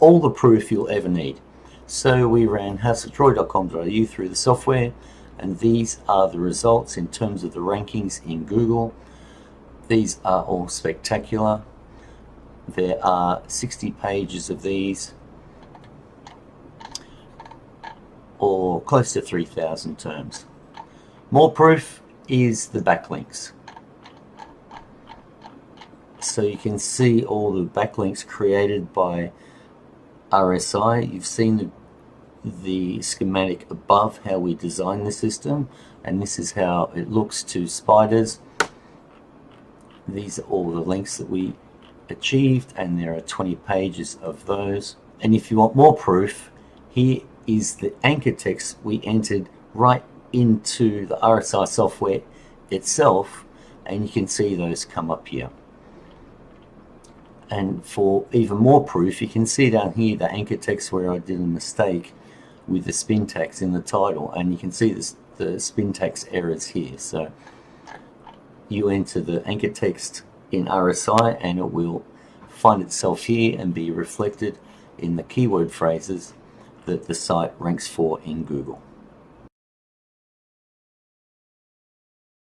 all the proof you'll ever need. So we ran houseoftroy.com.au through the software, and these are the results in terms of the rankings in Google. These are all spectacular. There are 60 pages of these, or close to 3,000 terms. More proof is the backlinks. So you can see all the backlinks created by RSI. You've seen the schematic above, how we designed the system, and this is how it looks to spiders. These are all the links that we achieved, and there are 20 pages of those. And if you want more proof, here is the anchor text we entered right into the RSI software itself, and you can see those come up here. And for even more proof, you can see down here the anchor text where I did a mistake with the spin tax in the title, and you can see this, the spin tax errors here. So you enter the anchor text in RSI and it will find itself here and be reflected in the keyword phrases that the site ranks for in Google.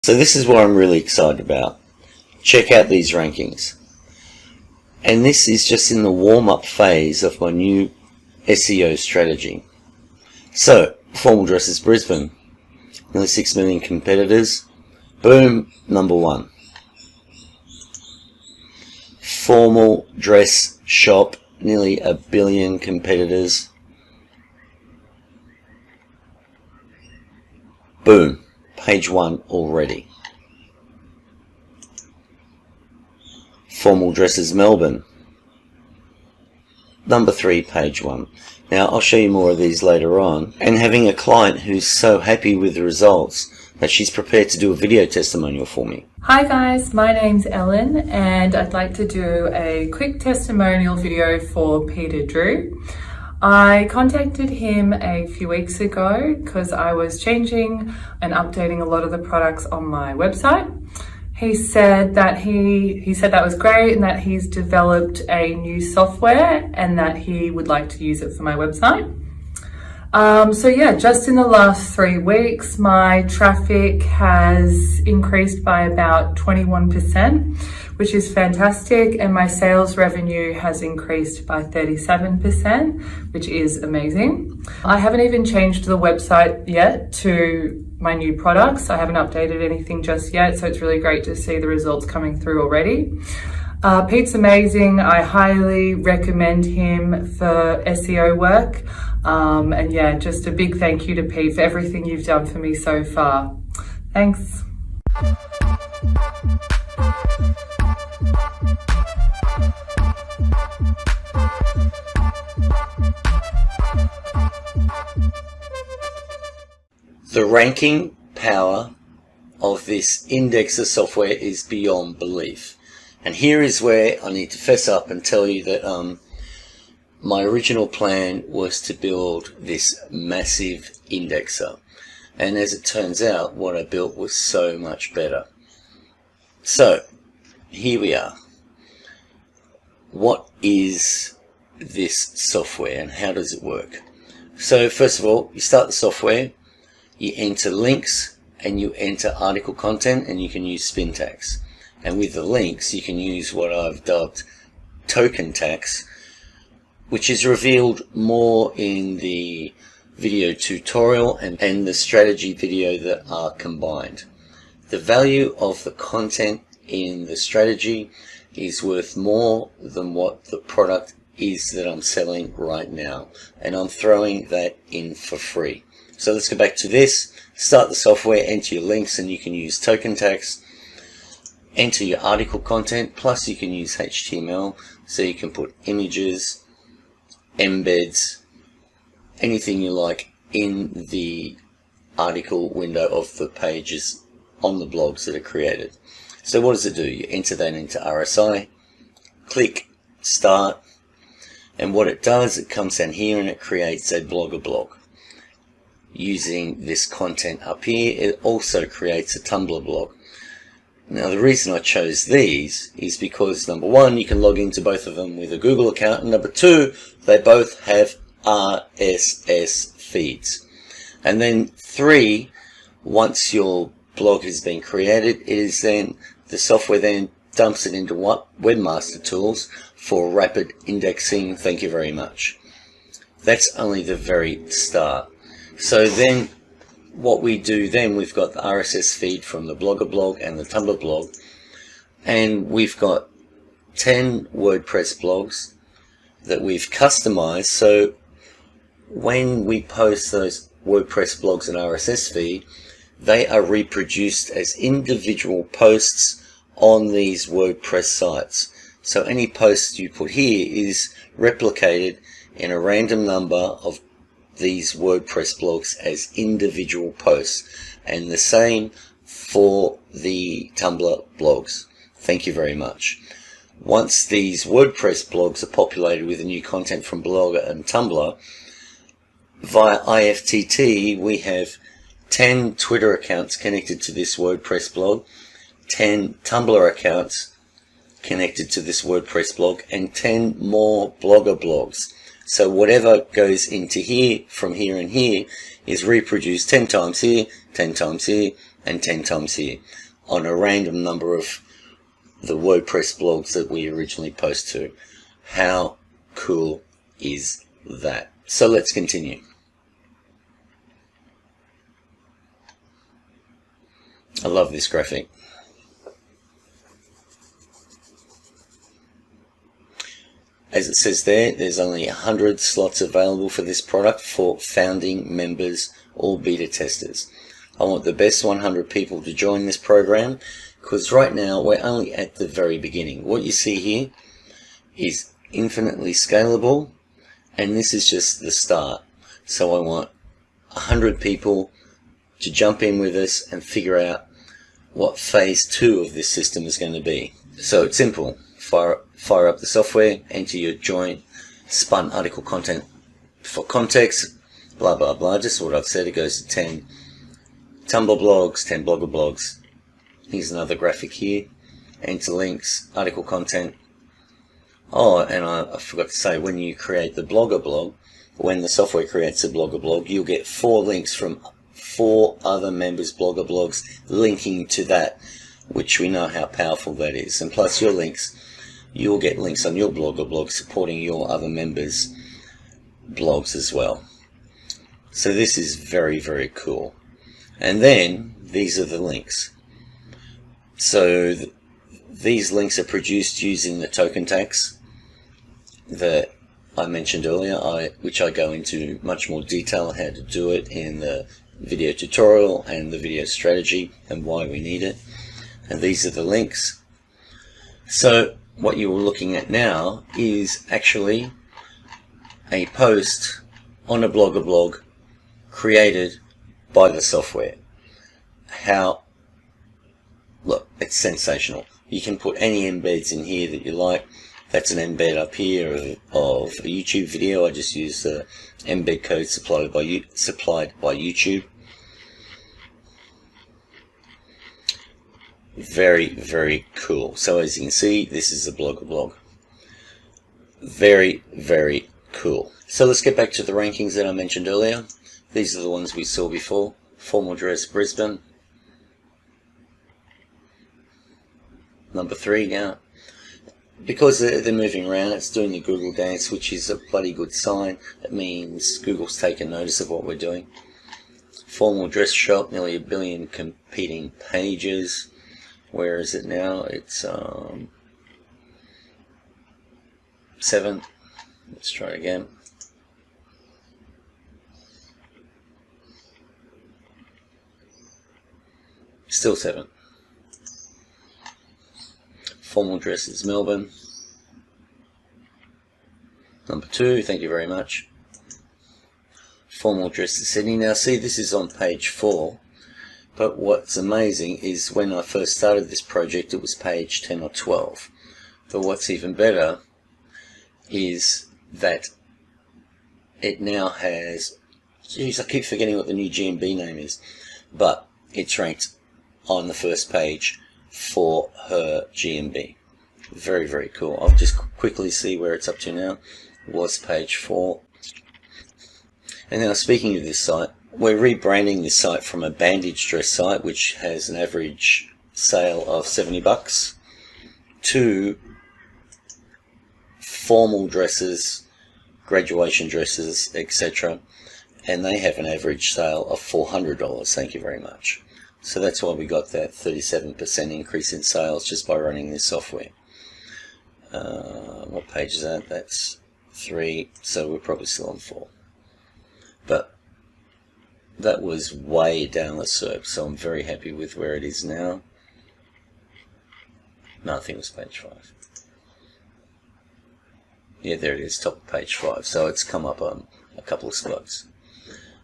So this is what I'm really excited about. Check out these rankings. And this is just in the warm-up phase of my new SEO strategy. So, formal dresses Brisbane, nearly 6 million competitors. Boom, number 1. Formal dress shop, nearly 1 billion competitors. Boom, page 1 already. Formal dresses Melbourne, number 3, page 1. Now I'll show you more of these later on. And having a client who's so happy with the results that she's prepared to do a video testimonial for me. Hi guys, my name's Ellen and I'd like to do a quick testimonial video for Peter Drew. I contacted him a few weeks ago because I was changing and updating a lot of the products on my website. He said that he said that was great and that he's developed a new software and that he would like to use it for my website. So yeah, just in the last 3 weeks, my traffic has increased by about 21%, which is fantastic. And my sales revenue has increased by 37%, which is amazing. I haven't even changed the website yet to my new products. I haven't updated anything just yet. So it's really great to see the results coming through already. Pete's amazing. I highly recommend him for SEO work. And yeah, just a big thank you to Pete for everything you've done for me so far. Thanks. The ranking power of this indexer software is beyond belief. And here is where I need to fess up and tell you that my original plan was to build this massive indexer. And as it turns out, what I built was so much better. So, here we are. What is this software and how does it work? So first of all, you start the software, you enter links and you enter article content, and you can use spin tags. And with the links you can use what I've dubbed token tags, which is revealed more in the video tutorial and the strategy video that are combined. The value of the content in the strategy is worth more than what the product is that I'm selling right now, and I'm throwing that in for free. So let's go back to this. Start the software, enter your links, and you can use token tags. Enter your article content, plus you can use HTML, so you can put images, embeds, anything you like in the article window of the pages on the blogs that are created. So what does it do? You enter that into RSI, click start, and what it does, it comes down here and it creates a blogger blog. Using this content up here, it also creates a Tumblr blog. Now the reason I chose these is because number one, you can log into both of them with a Google account, and number two, they both have RSS feeds. And then three, once your blog has been created, it is then the software then dumps it into Webmaster Tools for rapid indexing. Thank you very much. That's only the very start. So then what we do then, we've got the RSS feed from the Blogger blog and the Tumblr blog, and we've got 10 WordPress blogs that we've customized. So when we post those WordPress blogs and RSS feed, they are reproduced as individual posts on these WordPress sites. So any post you put here is replicated in a random number of these WordPress blogs as individual posts, and the same for the Tumblr blogs. Thank you very much. Once these WordPress blogs are populated with the new content from Blogger and Tumblr, via IFTT we have 10 Twitter accounts connected to this WordPress blog, 10 Tumblr accounts connected to this WordPress blog, and 10 more Blogger blogs. So whatever goes into here, from here and here, is reproduced 10 times here, 10 times here, and 10 times here on a random number of the WordPress blogs that we originally post to. How cool is that? So let's continue. I love this graphic. As it says there, there's only 100 slots available for this product for founding members, all beta testers. I want the best 100 people to join this program, because right now we're only at the very beginning. What you see here is infinitely scalable, and this is just the start. So I want 100 people to jump in with us and figure out what phase 2 of this system is going to be. So it's simple. Fire up the software, enter your joint spun article content for context, blah blah blah, just what I've said. It goes to 10 Tumblr blogs, 10 Blogger blogs. Here's another graphic here. Enter links, article content. Oh, and I forgot to say, when you create the Blogger blog, when the software creates a Blogger blog, you'll get 4 links from 4 other members' Blogger blogs linking to that, which we know how powerful that is. And plus your links, you'll get links on your Blogger blog supporting your other members' blogs as well. So this is very, very cool. And then these are the links. So these links are produced using the token tags that I mentioned earlier, which I go into much more detail how to do it in the video tutorial and the video strategy and why we need it. And these are the links. So what you're looking at now is actually a post on a Blogger blog created by the software. Look, it's sensational. You can put any embeds in here that you like. That's an embed up here of a YouTube video. I just use the embed code supplied by YouTube. Very, very cool. So as you can see, this is a Blogger blog. Very, very cool. So let's get back to the rankings that I mentioned earlier. These are the ones we saw before. Formal dress, Brisbane. Number 3 now. Because they're moving around, it's doing the Google dance, which is a bloody good sign. It means Google's taken notice of what we're doing. Formal dress shop, nearly 1 billion competing pages. Where is it now? It's 7. Let's try it again. Still 7. Formal dress is Melbourne. Number 2, thank you very much. Formal dress is Sydney. Now see, this is on page 4. But what's amazing is when I first started this project, it was page 10 or 12. But what's even better is that it now has, geez, I keep forgetting what the new GMB name is, but it's ranked on the first page for her GMB. Very, very cool. I'll just quickly see where it's up to now. It was page 4. And now, speaking of this site, we're rebranding this site from a bandage dress site, which has an average sale of $70, to formal dresses, graduation dresses, etc. And they have an average sale of $400. Thank you very much. So that's why we got that 37% increase in sales just by running this software. What page is that? That's 3, so we're probably still on 4. But that was way down the SERP, so I'm very happy with where it is now. No, I think it was page 5. Yeah, there it is, top of page 5. So it's come up on a couple of spots.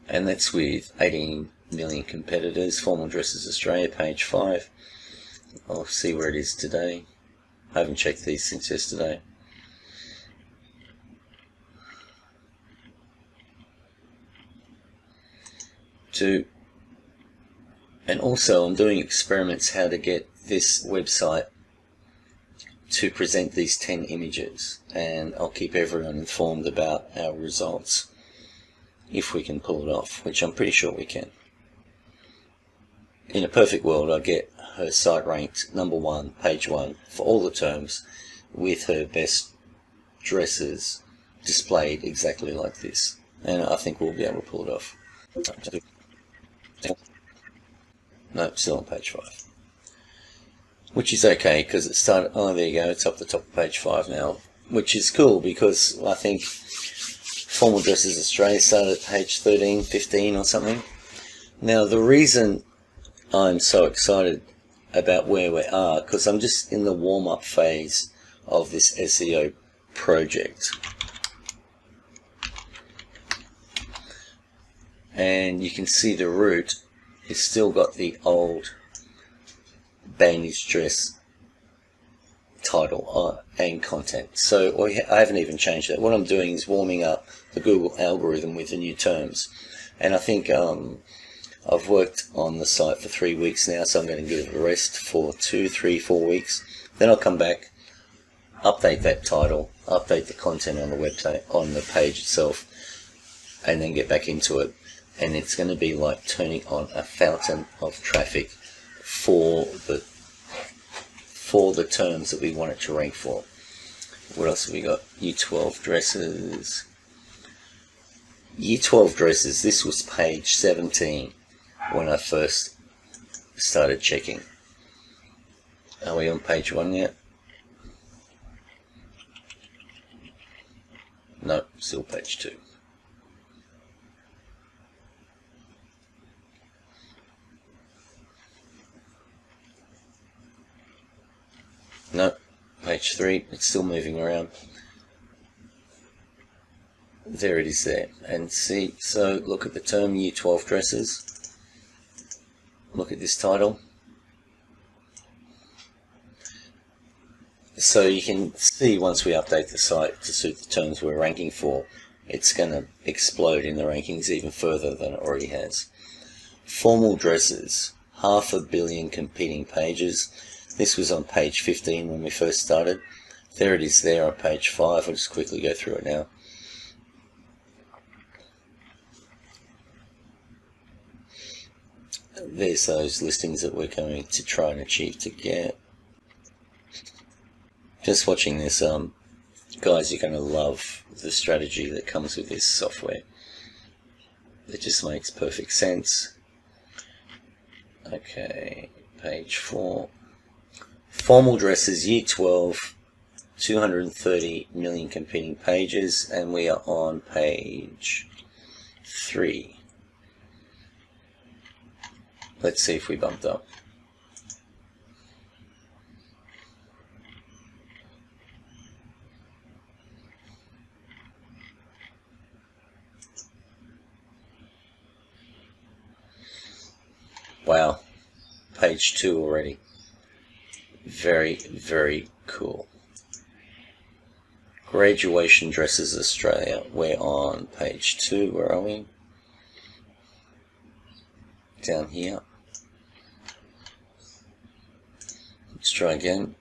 And that's with 18 million competitors. Formal Dresses Australia, page 5. I'll see where it is today. I haven't checked these since yesterday. And also I'm doing experiments how to get this website to present these 10 images, and I'll keep everyone informed about our results if we can pull it off, which I'm pretty sure we can. In a perfect world, I get her site ranked #1, page 1 for all the terms, with her best dresses displayed exactly like this, and I think we'll be able to pull it off. No, still on page 5, which is okay because it started. Oh, there you go, it's up the top of page 5 now, which is cool because I think Formal Dresses Australia started at page 13, 15 or something. Now the reason I'm so excited about where we are, because I'm just in the warm-up phase of this SEO project, and you can see the root is still got the old bandage dress title and content, so I haven't even changed that. What I'm doing is warming up the Google algorithm with the new terms, and I think I've worked on the site for 3 weeks now, so I'm going to give it a rest for 2, 3, 4 weeks. Then I'll come back, update that title, update the content on the website, on the page itself, and then get back into it. And it's going to be like turning on a fountain of traffic for the terms that we want it to rank for. What else have we got? Year 12 dresses. Year 12 dresses, this was page 17 when I first started checking. Are we on page 1 yet? No, still page 2. No, page 3, it's still moving around. There it is there. And see, so look at the term Year 12 dresses. Look at this title. So you can see once we update the site to suit the terms we're ranking for, it's going to explode in the rankings even further than it already has. Formal dresses, 500 million competing pages. This was on page 15 when we first started. There it is there on page 5. I'll just quickly go through it now. There's those listings that we're going to try and achieve to get. Just watching this, guys, you're going to love the strategy that comes with this software. It just makes perfect sense. Okay, page 4. Formal dresses, year 12, 230 million competing pages, and we are on page 3. Let's see if we bumped up. Wow, page 2 already. Very, very cool. Graduation Dresses Australia. We're on page 2. Where are we? Down here. Let's try again.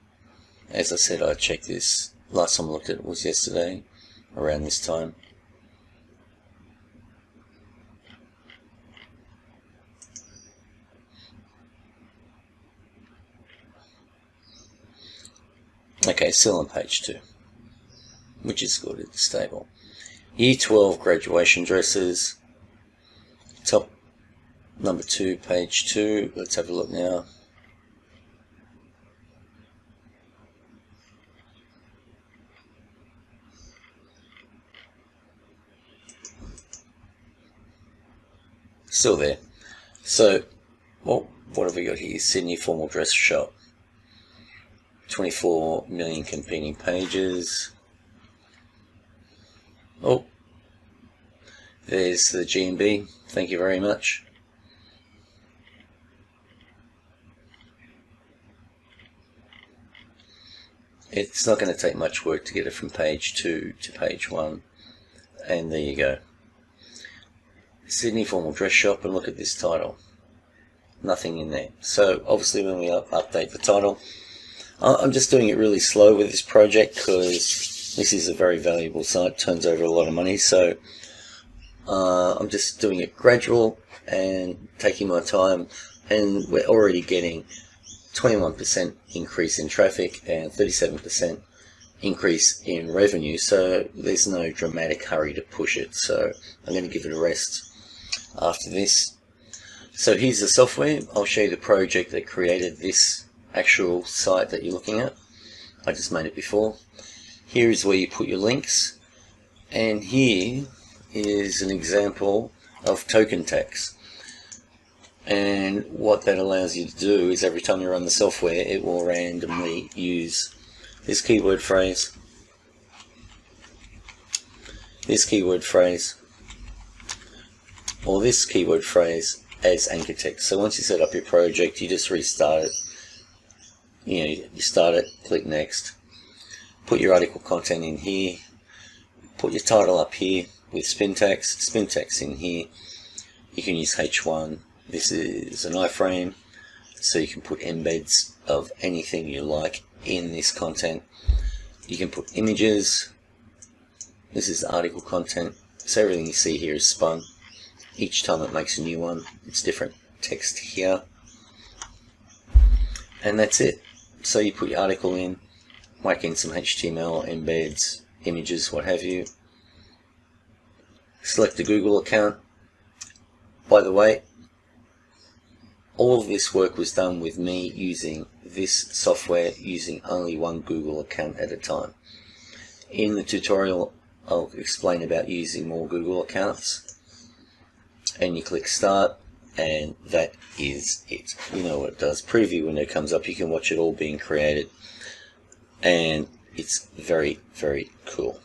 As I said, I checked this. Last time I looked at it was yesterday, around this time. Okay, still on page 2, which is good, it's stable. Year 12 graduation dresses, top number 2, page 2. Let's have a look now. Still there. So, well, what have we got here? Sydney formal dress shop. 24 million competing pages. Oh, there's the GMB. Thank you very much. It's not going to take much work to get it from page 2 to page 1. And there you go. Sydney formal dress shop, and look at this title. Nothing in there. So obviously when we update the title, I'm just doing it really slow with this project because this is a very valuable site, turns over a lot of money, so I'm just doing it gradual and taking my time, and we're already getting 21% increase in traffic and 37% increase in revenue, so there's no dramatic hurry to push it, so I'm going to give it a rest after this. So here's the software. I'll show you the project that created this actual site that you're looking at. I just made it before. Here is where you put your links, and here is an example of token tags. And what that allows you to do is every time you run the software, it will randomly use this keyword phrase, this keyword phrase, or this keyword phrase as anchor text. So once you set up your project, you just restart it. You start it, click next, put your article content in here, put your title up here with spin tags in here. You can use H1. This is an iframe, so you can put embeds of anything you like in this content. You can put images. This is the article content, so everything you see here is spun. Each time it makes a new one, it's different text here, and that's it. So you put your article in, whack in some HTML, embeds, images, what have you. Select a Google account. By the way, all of this work was done with me using this software, using only one Google account at a time. In the tutorial, I'll explain about using more Google accounts. And you click start, and that is it. You know what it does. Preview window comes up. You can watch it all being created, and it's very, very cool.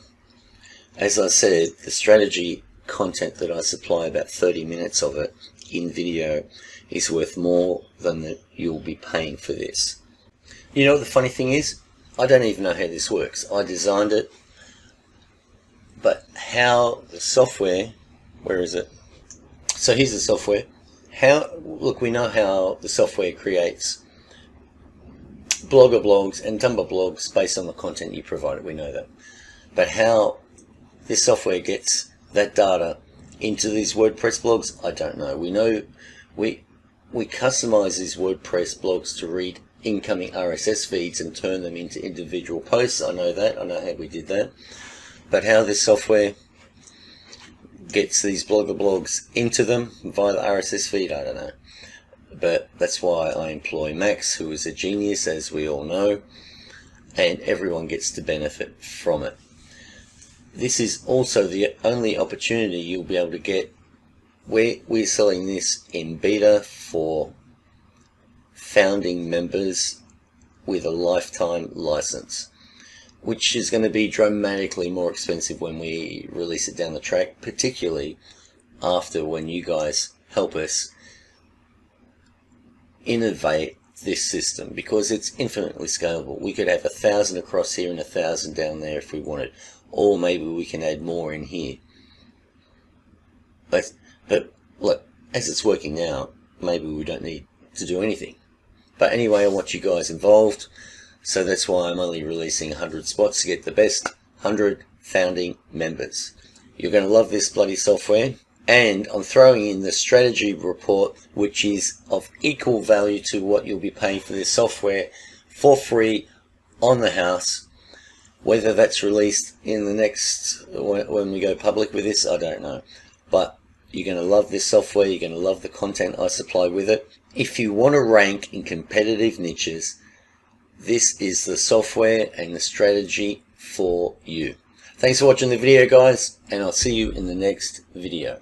As I said, the strategy content that I supply, about 30 minutes of it in video, is worth more than you'll be paying for this. You know what the funny thing is? I don't even know how this works. I designed it, but how the software, where is it? So here's the software. Look, we know how the software creates Blogger blogs and Tumblr blogs based on the content you provided. We know that. But how this software gets that data into these WordPress blogs, I don't know. We know we customize these WordPress blogs to read incoming RSS feeds and turn them into individual posts. I know that. I know how we did that. But how this software gets these Blogger blogs into them via the RSS feed, I don't know. But that's why I employ Max, who is a genius, as we all know, and everyone gets to benefit from it. This is also the only opportunity you'll be able to get. We're selling this in beta for founding members with a lifetime license, which is going to be dramatically more expensive when we release it down the track, particularly after when you guys help us innovate this system, because it's infinitely scalable. We could have 1,000 across here and 1,000 down there if we wanted, or maybe we can add more in here. But look, as it's working now, maybe we don't need to do anything. But anyway, I want you guys involved, so that's why I'm only releasing 100 spots to get the best 100 founding members. You're going to love this bloody software, and I'm throwing in the strategy report, which is of equal value to what you'll be paying for this software for free on the house. Whether that's released in the next, when we go public with this, I don't know. But you're going to love this software. You're going to love the content I supply with it. If you want to rank in competitive niches, this is the software and the strategy for you. Thanks for watching the video, guys, and I'll see you in the next video.